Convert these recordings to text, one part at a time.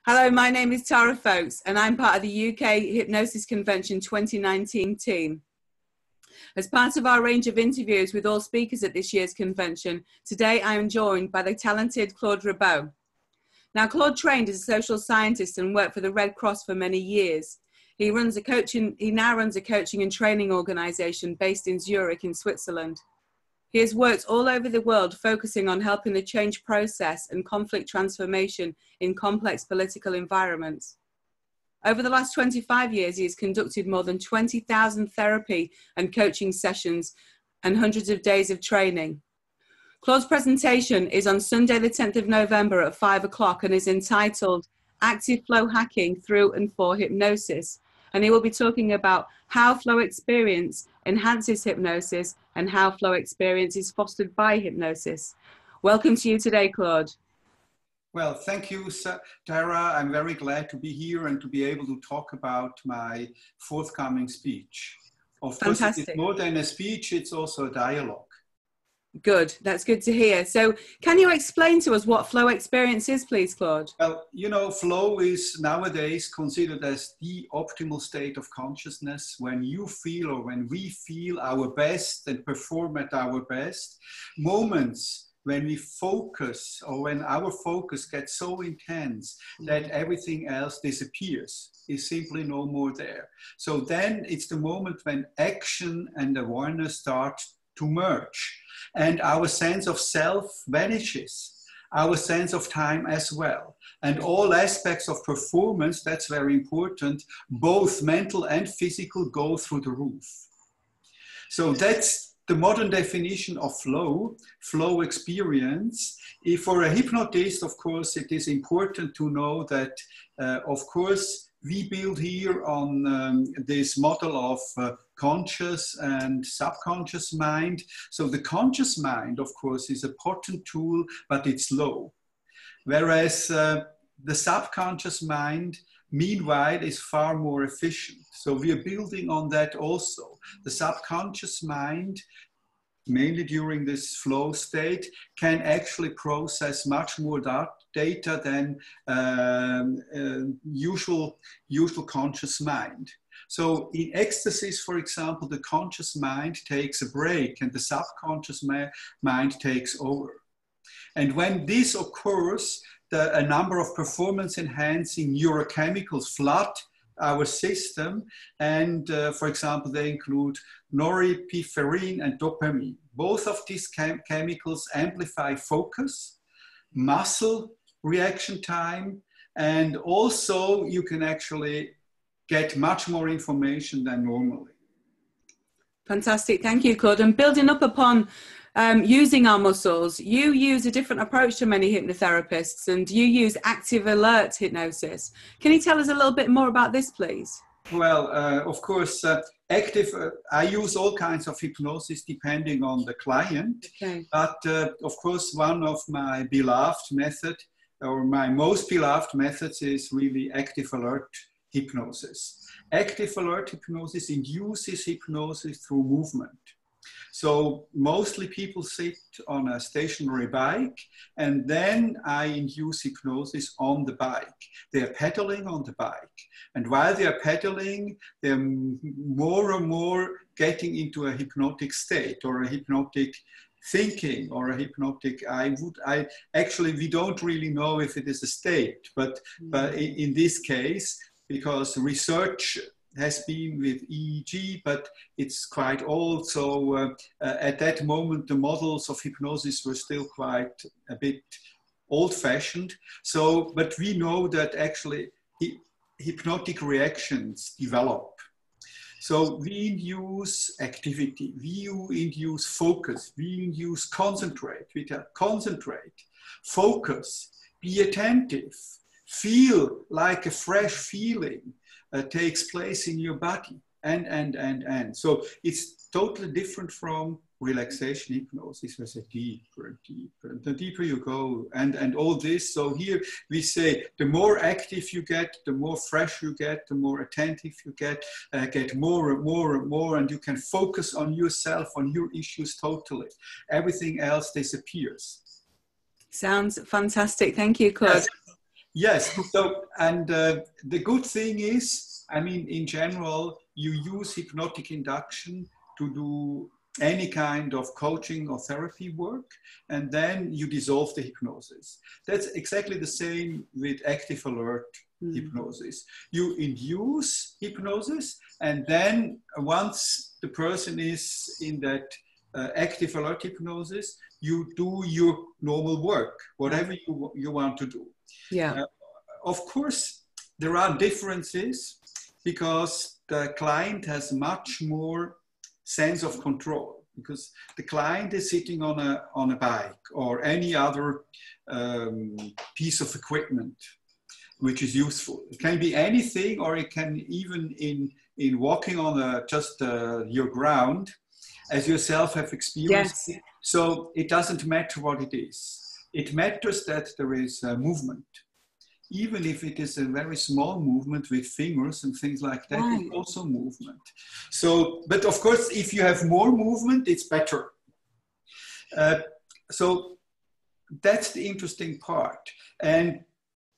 Hello, my name is Tara Foulkes and I'm part of the UK Hypnosis Convention 2019 team. As part of our range of interviews with all speakers at this year's convention, today I am joined by the talented Claude Ribaux. Now, Claude trained as a social scientist and worked for the Red Cross for many years. He now runs a coaching and training organisation based in Zurich in Switzerland. He has worked all over the world focusing on helping the change process and conflict transformation in complex political environments. Over the last 25 years, he has conducted more than 20,000 therapy and coaching sessions and hundreds of days of training. Claude's presentation is on Sunday the 10th of November at 5 o'clock and is entitled Active Flow Hacking Through and For Hypnosis. And he will be talking about how flow experience enhances hypnosis and how flow experience is fostered by hypnosis. Welcome to you today, Claude. Well, thank you, Tara. I'm very glad to be here and to be able to talk about my forthcoming speech. Of course, it's more than a speech, it's also a dialogue. Good, that's good to hear. So can you explain to us what flow experience is, please, Claude? Well, you know, flow is nowadays considered as the optimal state of consciousness when you feel or when we feel our best and perform at our best. Moments when we focus or when our focus gets so intense that everything else disappears, is simply no more there. So then it's the moment when action and awareness start to merge. And our sense of self vanishes, our sense of time as well. And all aspects of performance, that's very important, both mental and physical, go through the roof. So that's the modern definition of flow experience. If for a hypnotist, of course, it is important to know that, of course, we build here on this model of conscious and subconscious mind. So the conscious mind, of course, is a potent tool, but it's low. Whereas the subconscious mind, meanwhile, is far more efficient. So we are building on that also. The subconscious mind, mainly during this flow state, can actually process much more data than usual conscious mind. So in ecstasies, for example, the conscious mind takes a break and the subconscious mind takes over. And when this occurs, a number of performance-enhancing neurochemicals flood our system, and for example, they include norepinephrine and dopamine. Both of these chemicals amplify focus, muscle reaction time, and also you can actually get much more information than normally. Fantastic, thank you, Claude. And building up upon using our muscles, you use a different approach to many hypnotherapists, and you use active alert hypnosis. Can you tell us a little bit more about this, please? Well, of course, I use all kinds of hypnosis depending on the client. Okay. But of course, one of my beloved methods, or my most beloved methods, is really active alert hypnosis. Active alert hypnosis induces hypnosis through movement. So mostly people sit on a stationary bike, and then I induce hypnosis on the bike. They are pedaling on the bike. And while they are pedaling, they're more and more getting into a hypnotic state or a hypnotic thinking or a hypnotic, actually, we don't really know if it is a state, but in this case, because research has been with EEG, but it's quite old. So at that moment, the models of hypnosis were still quite a bit old-fashioned. So, but we know that actually hypnotic reactions develop. So we induce activity, we induce focus, we induce concentrate, focus, be attentive, feel like a fresh feeling takes place in your body, and. So it's totally different from relaxation hypnosis, where it's deeper and deeper, and the deeper you go, and all this. So here we say, the more active you get, the more fresh you get, the more attentive you get more and more and more, and you can focus on yourself, on your issues totally. Everything else disappears. Sounds fantastic. Thank you, Claude. Yes. Yes. So, and the good thing is, I mean, in general, you use hypnotic induction to do any kind of coaching or therapy work, and then you dissolve the hypnosis. That's exactly the same with active alert hypnosis. You induce hypnosis, and then once the person is in that active alert hypnosis, you do your normal work, whatever you want to do. Yeah. Of course, there are differences because the client has much more sense of control, because the client is sitting on a bike or any other piece of equipment which is useful. It can be anything, or it can even in walking on just your ground, as yourself have experienced. Yes. So it doesn't matter what it is. It matters that there is movement. Even if it is a very small movement with fingers and things like that, right. It's also movement. So, but of course, if you have more movement, it's better. So that's the interesting part. And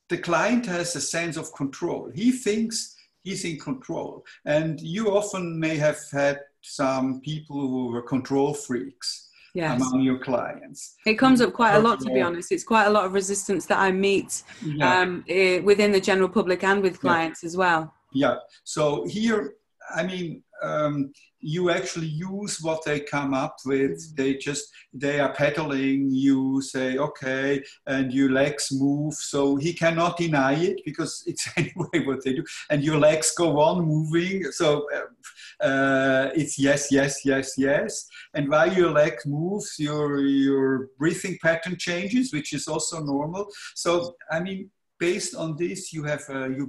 the client has a sense of control. He thinks he's in control. And you often may have had some people who were control freaks. Yes. Among your clients. It comes up quite a lot, to be honest. It's quite a lot of resistance that I meet within the general public and with clients as well. Yeah. So here, I mean, you actually use what they come up with. They are pedaling. You say, okay, and your legs move. So he cannot deny it because it's anyway what they do. And your legs go on moving. So it's yes, yes, yes, yes. And while your leg moves, your breathing pattern changes, which is also normal. So, I mean, based on this, you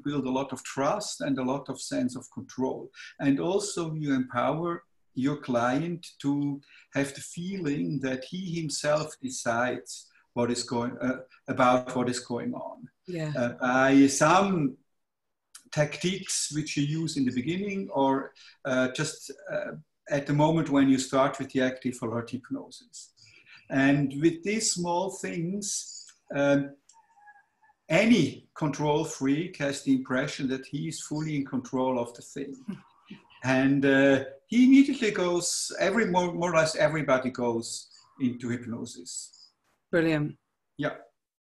build a lot of trust and a lot of sense of control. And also you empower your client to have the feeling that he himself decides what is about what is going on. Yeah. By some tactics which you use in the beginning, or just at the moment when you start with the active alert hypnosis. And with these small things, any control freak has the impression that he is fully in control of the thing. And he immediately goes, more or less everybody goes into hypnosis. Brilliant. Yeah.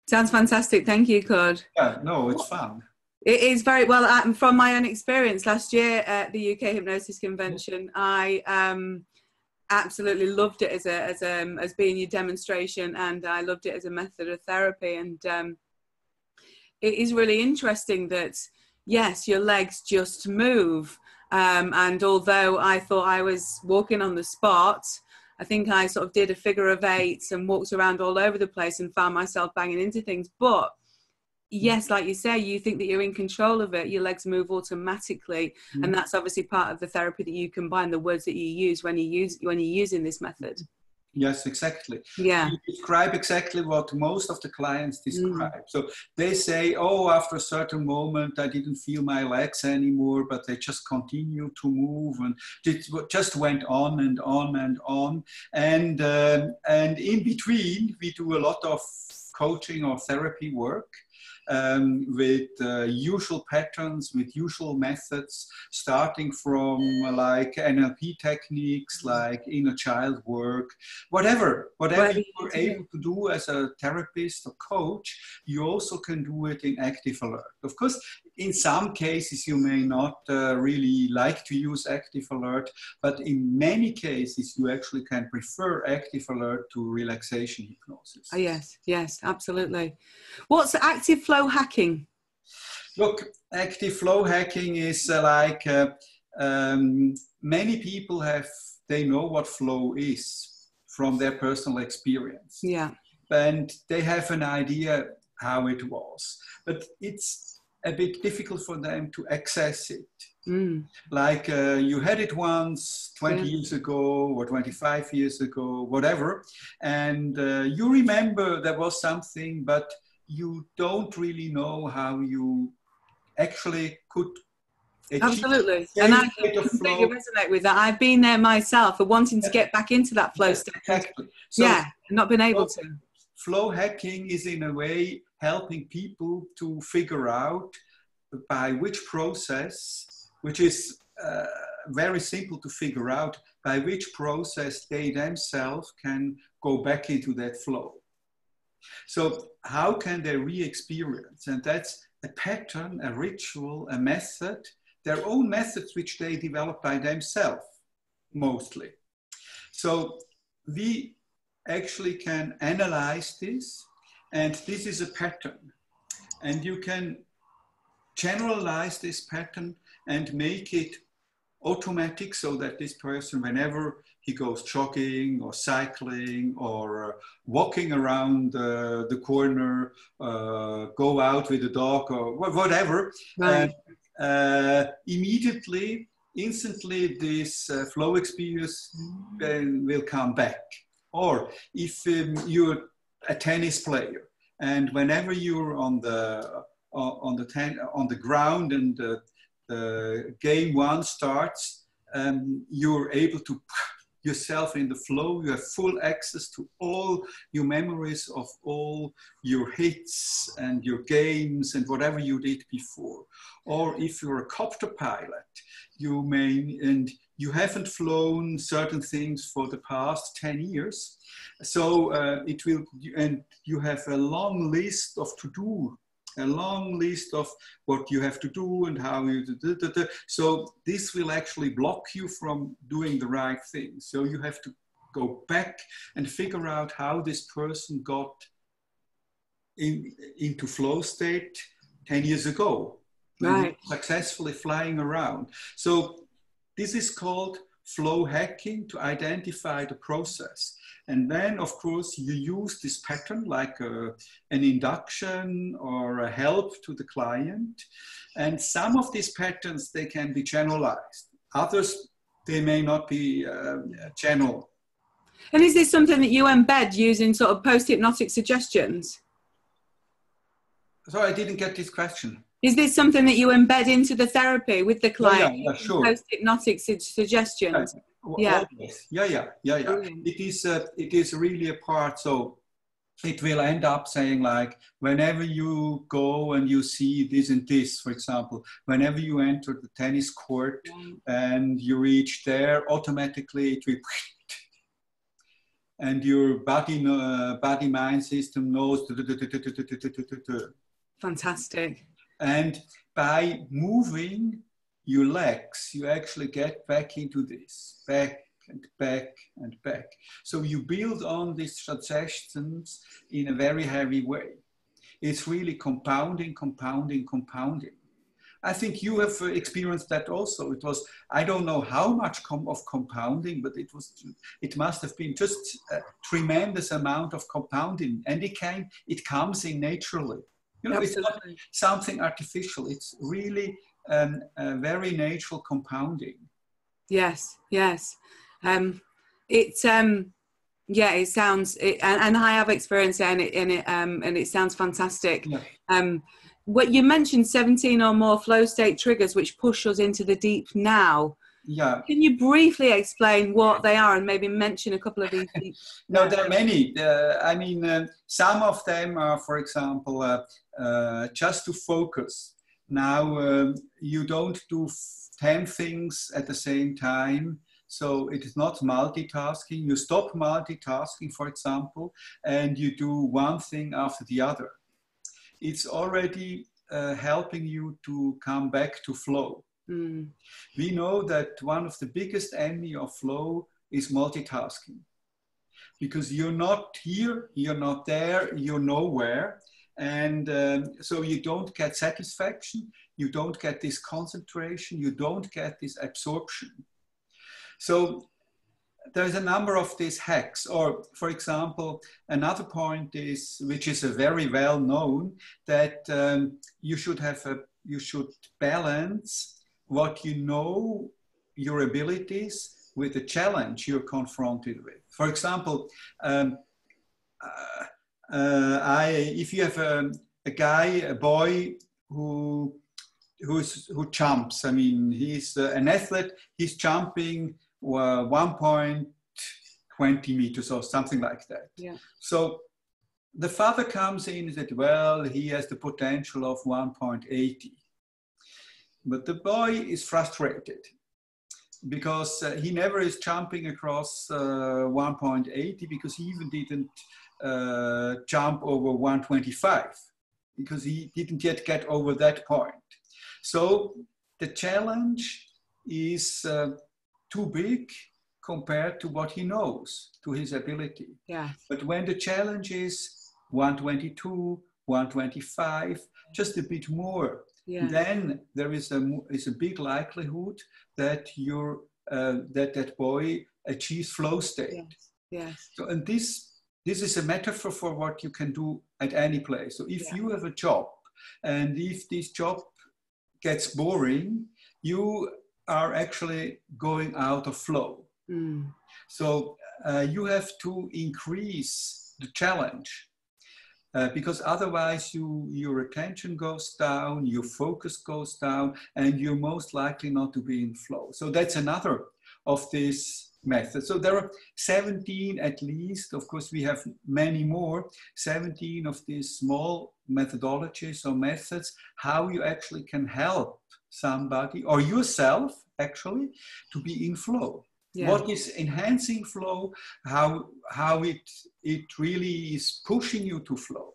Sounds fantastic. Thank you, Claude. Yeah, no, it's fun. It is very well. From my own experience last year at the UK Hypnosis Convention, I absolutely loved it as being your demonstration, and I loved it as a method of therapy. And it is really interesting that, yes, your legs just move. And although I thought I was walking on the spot, I think I sort of did a figure of 8 and walked around all over the place and found myself banging into things. But yes, like you say, you think that you're in control of it. Your legs move automatically. And that's obviously part of the therapy that you combine, the words that you use when you're using this method. Yes, exactly. Yeah. You describe exactly what most of the clients describe. So they say, oh, after a certain moment, I didn't feel my legs anymore, but they just continued to move, and it just went on and on and on. And in between, we do a lot of coaching or therapy work. With usual patterns, with usual methods, starting from like NLP techniques, like inner child work, whatever you're able to do as a therapist or coach, you also can do it in active alert. Of course, in some cases, you may not really like to use active alert, but in many cases, you actually can prefer active alert to relaxation hypnosis. Oh, yes, absolutely. What's active flow hacking? Look, active flow hacking is many people they know what flow is from their personal experience. Yeah. And they have an idea how it was, but it's a bit difficult for them to access it. Like you had it once 20 years ago or 25 years ago, whatever, and you remember there was something, but you don't really know how you actually could achieve. Absolutely. And I completely resonate with that. I've been there myself for wanting to get back into that flow state. Exactly. So not been able to. Flow hacking is in a way helping people to figure out by which process, which is very simple to figure out, by which process they themselves can go back into that flow. So how can they re-experience? And that's a pattern, a ritual, a method, their own methods which they develop by themselves, mostly. So we actually can analyze this, and this is a pattern. And you can generalize this pattern and make it automatic, so that this person, whenever he goes jogging or cycling or walking around the corner, go out with a dog or whatever, right. Immediately, instantly, this flow experience will come back. Or if you're a tennis player, and whenever you're on the ground and the game one starts, you're able to put yourself in the flow. You have full access to all your memories of all your hits and your games and whatever you did before. Or if you're a copter pilot, and you haven't flown certain things for the past 10 years. So and you have a long list of to-do, a long list of what you have to do and how you do. So this will actually block you from doing the right thing. So you have to go back and figure out how this person got into flow state 10 years ago. Right. Successfully flying around. So this is called flow hacking, to identify the process. And then, of course, you use this pattern like an induction or a help to the client. And some of these patterns, they can be generalized. Others, they may not be general. And is this something that you embed using sort of post-hypnotic suggestions? Sorry, I didn't get this question. Is this something that you embed into the therapy with the client? Yeah, sure. Post-hypnotic suggestions. Yeah. It is really a part. So it will end up saying, like, whenever you go and you see this and this, for example, whenever you enter the tennis court and you reach there, automatically it will and your body-mind system knows. Fantastic. And by moving your legs, you actually get back into this, back and back and back. So you build on these suggestions in a very heavy way. It's really compounding, compounding, compounding. I think you have experienced that also. It was, I don't know how much of compounding, but it must have been just a tremendous amount of compounding, and it comes in naturally. You know, Absolutely. It's not something artificial. It's really a very natural compounding. Yes, yes. It sounds, and I have experienced it, and it sounds fantastic. Yeah. What you mentioned, 17 or more flow state triggers which push us into the deep now. Yeah. Can you briefly explain what they are and maybe mention a couple of these? No, there are many. Some of them are, for example, just to focus. Now, you don't do 10 things at the same time. So it is not multitasking. You stop multitasking, for example, and you do one thing after the other. It's already helping you to come back to flow. Mm. We know that one of the biggest enemy of flow is multitasking, because you're not here, you're not there, you're nowhere. And so you don't get satisfaction, you don't get this concentration, you don't get this absorption. So there's a number of these hacks. Or, for example, another point is, which is a very well known, that you should balance what you know, your abilities, with the challenge you're confronted with. For example, if you have a boy who jumps, I mean, he's an athlete, he's jumping 1.20 meters or something like that. Yeah. So the father comes in and said, well, he has the potential of 1.80. But the boy is frustrated because he never is jumping across 1.80 because he even didn't jump over 125 because he didn't yet get over that point. So the challenge is too big compared to what he knows, to his ability. Yeah. But when the challenge is 122, 125, just a bit more, then there is a big likelihood that that boy achieves flow state. Yes. Yes. So, and this is a metaphor for what you can do at any place. So if you have a job, and if this job gets boring, you are actually going out of flow. Mm. So you have to increase the challenge. Because otherwise your attention goes down, your focus goes down, and you're most likely not to be in flow. So that's another of these methods. So there are 17 at least. Of course, we have many more, 17 of these small methodologies or methods, how you actually can help somebody or yourself actually to be in flow. Yeah. What is enhancing flow, how it really is pushing you to flow.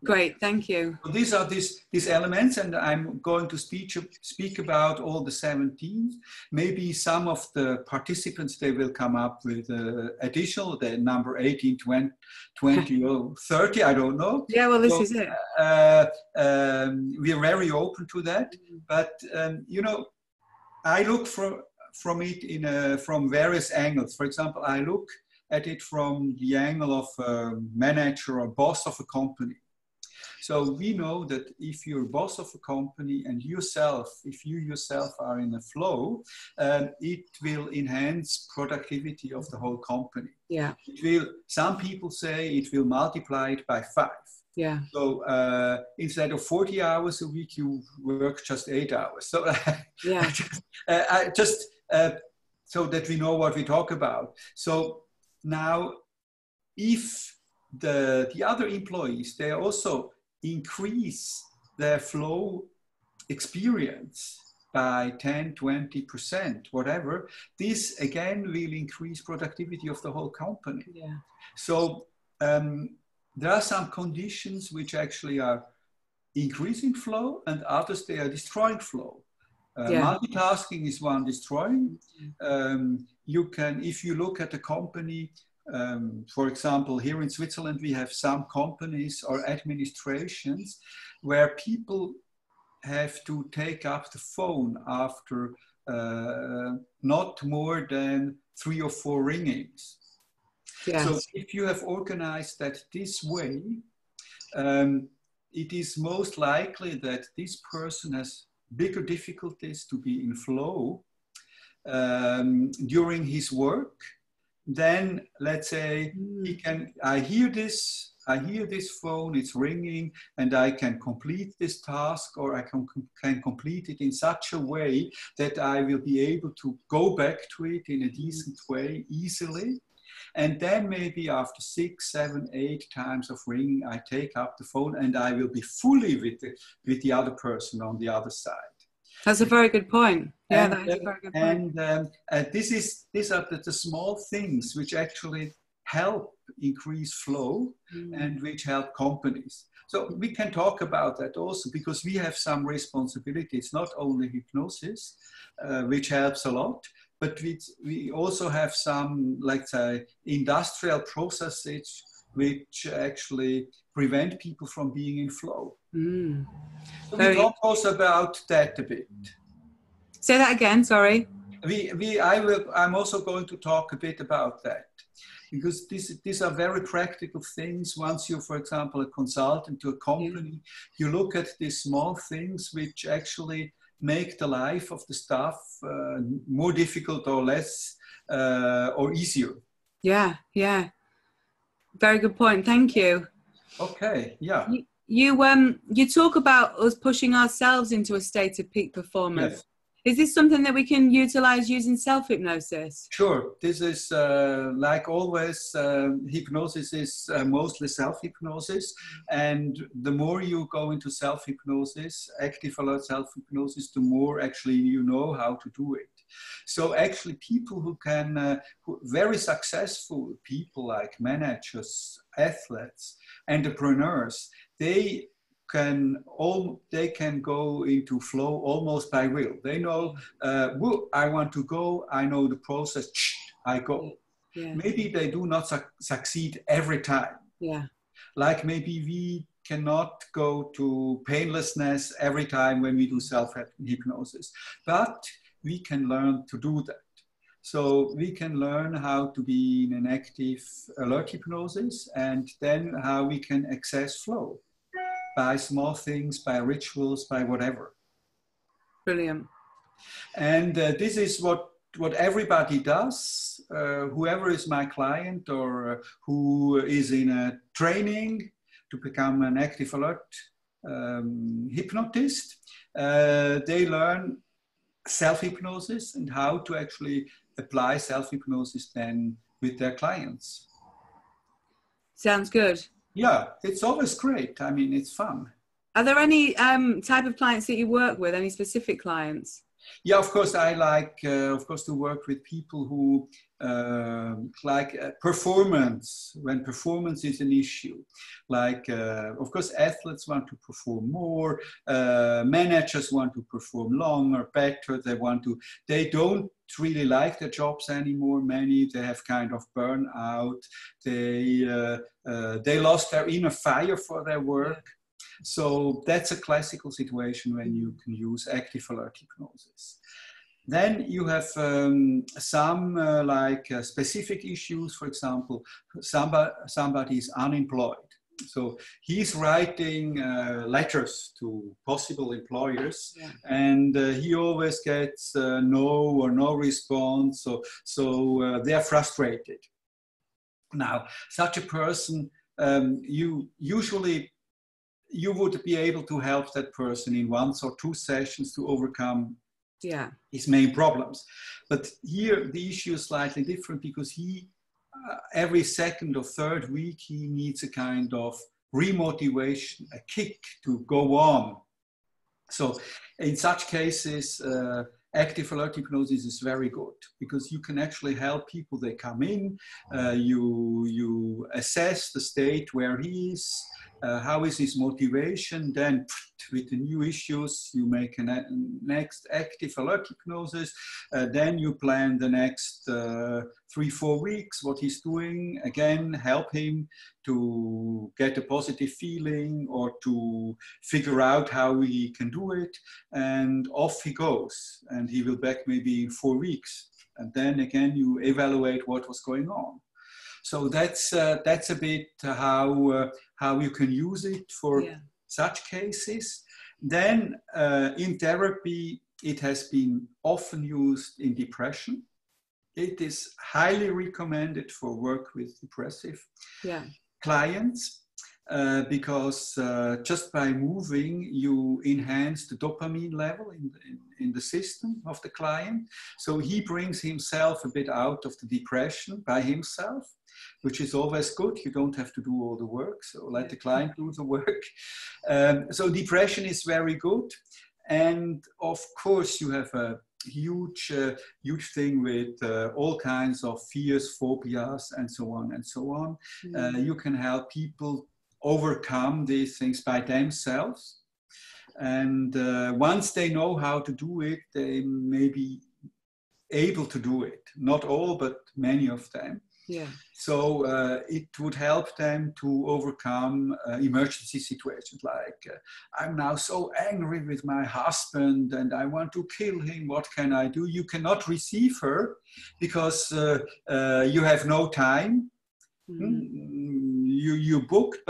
Great, thank you. So these are these elements, and I'm going to speak about all the 17. Maybe some of the participants, they will come up with additional, the number 18, 20 or 30, I don't know. Yeah, well, this is it. We are very open to that, but you know, I look from it from various angles. For example, I look at it from the angle of a manager or boss of a company. So we know that if you're boss of a company and if you yourself are in a flow, it will enhance productivity of the whole company. Yeah. Some people say it will multiply it by 5. Yeah. So instead of 40 hours a week, you work just 8 hours. So yeah. So that we know what we talk about. So now, if the other employees, they also increase their flow experience by 10, 20%, whatever, this again will increase productivity of the whole company. Yeah. So there are some conditions which actually are increasing flow, and others they are destroying flow. Multitasking is one destroying. You can, if you look at a company, for example, here in Switzerland, we have some companies or administrations where people have to take up the phone after not more than 3 or 4 ringings. Yes. So if you have organized that this way, it is most likely that this person has bigger difficulties to be in flow during his work. Then let's say I hear this phone, it's ringing, and I can complete this task, or I can complete it in such a way that I will be able to go back to it in a decent way easily. And then maybe after 6, 7, 8 times of ringing, I take up the phone and I will be fully with the other person on the other side. That's a very good point. Yeah, that is a very good point. And these are the small things which actually help increase flow and which help companies. So we can talk about that also, because we have some responsibility. It's not only hypnosis, which helps a lot, but we also have some, let's say, industrial processes which actually prevent people from being in flow. So we talk also about that a bit. Say that again, sorry. I'm also going to talk a bit about that, because these are very practical things. Once you're, for example, a consultant to a company, you look at these small things which actually make the life of the staff more difficult or less or easier. Yeah, yeah. Very good point. Thank you. Okay, yeah. You talk about us pushing ourselves into a state of peak performance. Yes. Is this something that we can utilize using self-hypnosis? Sure. This is like always, hypnosis is mostly self-hypnosis. And the more you go into self-hypnosis, active alert self-hypnosis, the more actually you know how to do it. So actually people who can, very successful people like managers, athletes, entrepreneurs, they can go into flow almost by will. They know, I want to go, I know the process, I go. Yeah. Maybe they do not succeed every time. Yeah. Like maybe we cannot go to painlessness every time when we do self-hypnosis, but we can learn to do that. So we can learn how to be in an active alert hypnosis, and then how we can access flow by small things, by rituals, by whatever. Brilliant. And this is what everybody does. Whoever is my client or who is in a training to become an active alert hypnotist, they learn self-hypnosis and how to actually apply self-hypnosis then with their clients. Sounds good. Yeah, it's always great. I mean, it's fun. Are there any type of clients that you work with, any specific clients? Yeah, of course, I like, of course, to work with people who like performance, when performance is an issue. Like, of course, athletes want to perform more, managers want to perform longer, better. They don't really like their jobs anymore. Many, they have kind of burnout. They lost their inner fire for their work. So that's a classical situation when you can use active alert hypnosis. Then you have some specific issues. For example, somebody is unemployed. So he's writing letters to possible employers, and he always gets no response. So they are frustrated. Now, such a person, you would be able to help that person in 1 or 2 sessions to overcome his main problems. But here the issue is slightly different, because he, every second or third week, he needs a kind of remotivation, a kick to go on. So in such cases, active alert hypnosis is very good, because you can actually help people. They come in, you assess the state where he is, how is his motivation, then with the new issues you make a next active alert hypnosis, then you plan the next 3-4 weeks what he's doing, again help him to get a positive feeling or to figure out how he can do it, and off he goes, and he will back maybe in 4 weeks, and then again you evaluate what was going on. So that's a bit how you can use it for such cases. Then in therapy, it has been often used in depression. It is highly recommended for work with depressive clients, because just by moving, you enhance the dopamine level in the system of the client. So he brings himself a bit out of the depression by himself, which is always good. You don't have to do all the work, so let the client do the work. So depression is very good. And of course, you have a huge thing with all kinds of fears, phobias, and so on and so on. You can help people overcome these things by themselves. And once they know how to do it, they may be able to do it. Not all, but many of them. So it would help them to overcome emergency situations, like I'm now so angry with my husband and I want to kill him. What can I do? You cannot receive her because you have no time. You booked,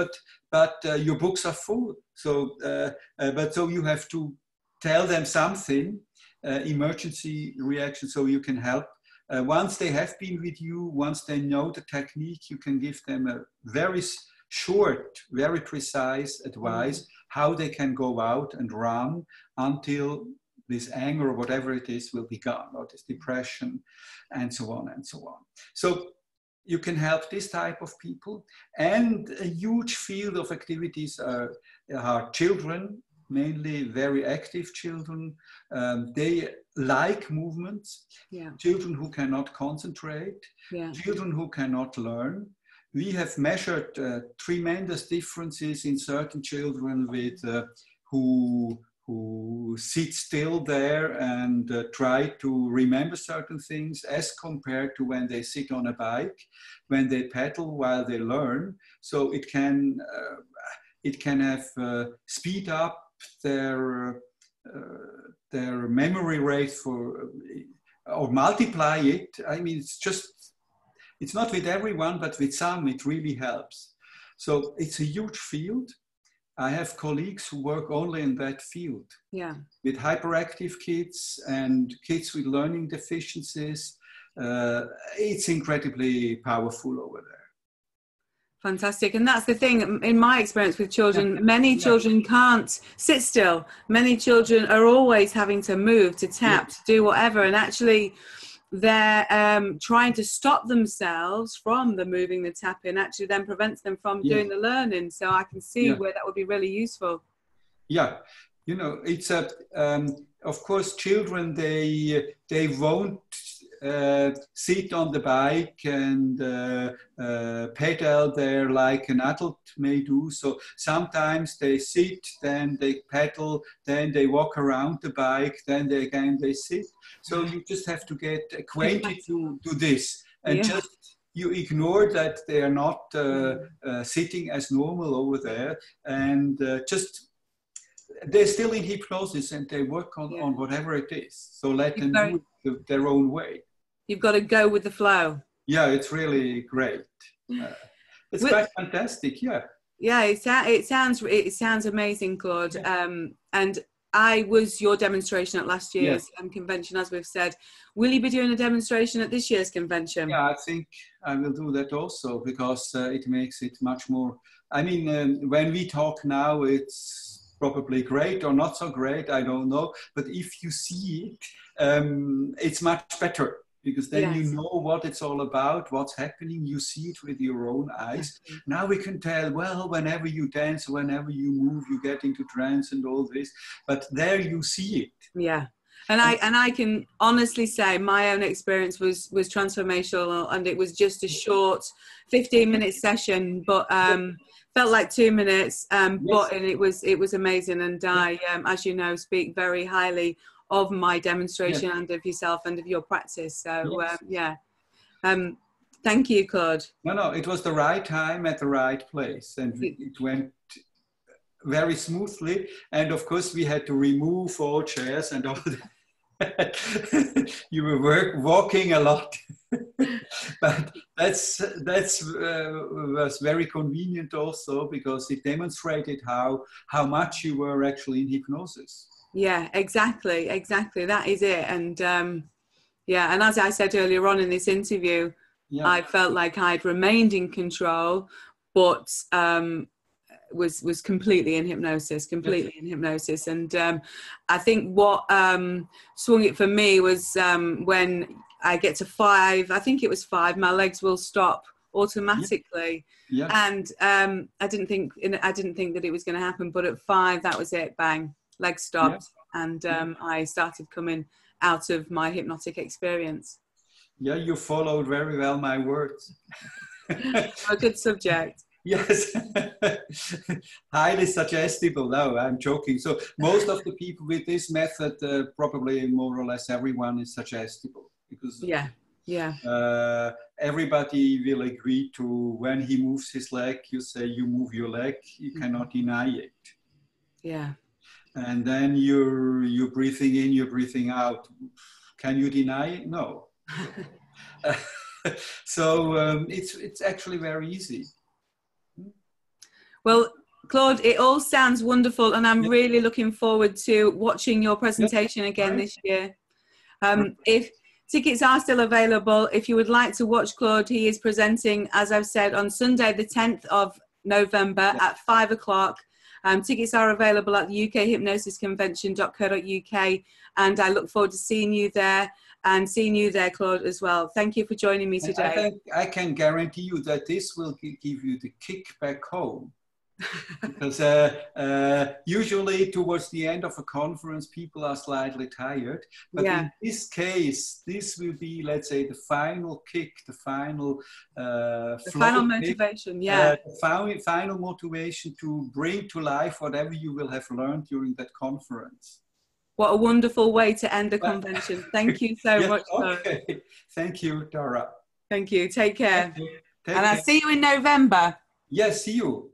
but your books are full. So so you have to tell them something, emergency reaction, so you can help. Once they have been with you, once they know the technique, you can give them a very short, very precise advice how they can go out and run until this anger or whatever it is will be gone, or this depression, and so on and so on. So you can help this type of people. And a huge field of activities are children, mainly very active children. They like movements. Yeah. Children who cannot concentrate, yeah. children who cannot learn. We have measured tremendous differences in certain children with who sit still there and try to remember certain things, as compared to when they sit on a bike, when they pedal while they learn. So it can have speed up their memory rate or multiply it. I mean, it's not with everyone, but with some it really helps. So it's a huge field. I have colleagues who work only in that field, with hyperactive kids and kids with learning deficiencies. It's incredibly powerful over there. Fantastic. And that's the thing, in my experience with children, many children can't sit still. Many children are always having to move, to tap, to do whatever. And actually, they're trying to stop themselves from the moving, the tapping, actually then prevents them from doing the learning. So I can see where that would be really useful. Yeah, you know, it's of course, children, they won't sit on the bike and pedal there like an adult may do. So sometimes they sit, then they pedal, then they walk around the bike, then they sit. So you just have to get acquainted to this, and just you ignore that they are not sitting as normal over there, and just they're still in hypnosis and they work on whatever it is. So let them do it their own way. You've got to go with the flow. Yeah, it's really great. It's quite fantastic. Yeah. Yeah, it sounds amazing, Claude. And I was your demonstration at last year's convention, as we've said. Will you be doing a demonstration at this year's convention? Yeah, I think I will do that also, because it makes it much more. I mean, when we talk now, it's probably great or not so great, I don't know. But if you see it, it's much better, because then you know what it's all about, what's happening. You see it with your own eyes. Now we can tell, well, whenever you dance, whenever you move, you get into trance and all this. But there you see it. Yeah. And I can honestly say my own experience was transformational, and it was just a short 15-minute session, but felt like 2 minutes. But and it was amazing. And I, as you know, speak very highly of my demonstration and of yourself and of your practice. So thank you, Claude. No, it was the right time at the right place, and it went very smoothly. And of course, we had to remove all chairs and all that. You were walking a lot, but that's was very convenient also, because it demonstrated how much you were actually in hypnosis. Yeah, exactly. That is it. And and as I said earlier on in this interview, I felt like I'd remained in control, but was completely in hypnosis, And I think what swung it for me was when I get to 5, I think it was 5, my legs will stop automatically. And I didn't think that it was going to happen, but at 5, that was it, bang. Legs stopped, and I started coming out of my hypnotic experience. Yeah, you followed very well my words. A good subject. Yes, highly suggestible. No, I'm joking. So most of the people with this method, probably more or less everyone is suggestible, because everybody will agree to, when he moves his leg, you say you move your leg, you cannot deny it. Yeah. And then you're breathing in, you're breathing out. Can you deny it? No. So it's actually very easy. Well, Claude, it all sounds wonderful, and I'm really looking forward to watching your presentation again this year. If tickets are still available, if you would like to watch Claude, he is presenting, as I've said, on Sunday, the 10th of November at 5 o'clock. Tickets are available at the ukhypnosisconvention.co.uk, and I look forward to seeing you there, and seeing you there, Claude, as well. Thank you for joining me today. I can guarantee you that this will give you the kick back home. Because usually towards the end of a conference, people are slightly tired. But in this case, this will be, let's say, the final kick, the final final motivation, the final motivation to bring to life whatever you will have learned during that conference. What a wonderful way to end the convention. Thank you so much. Okay. Thank you, Dara. Thank you. Take care. Take and care. I'll see you in November. Yes, see you.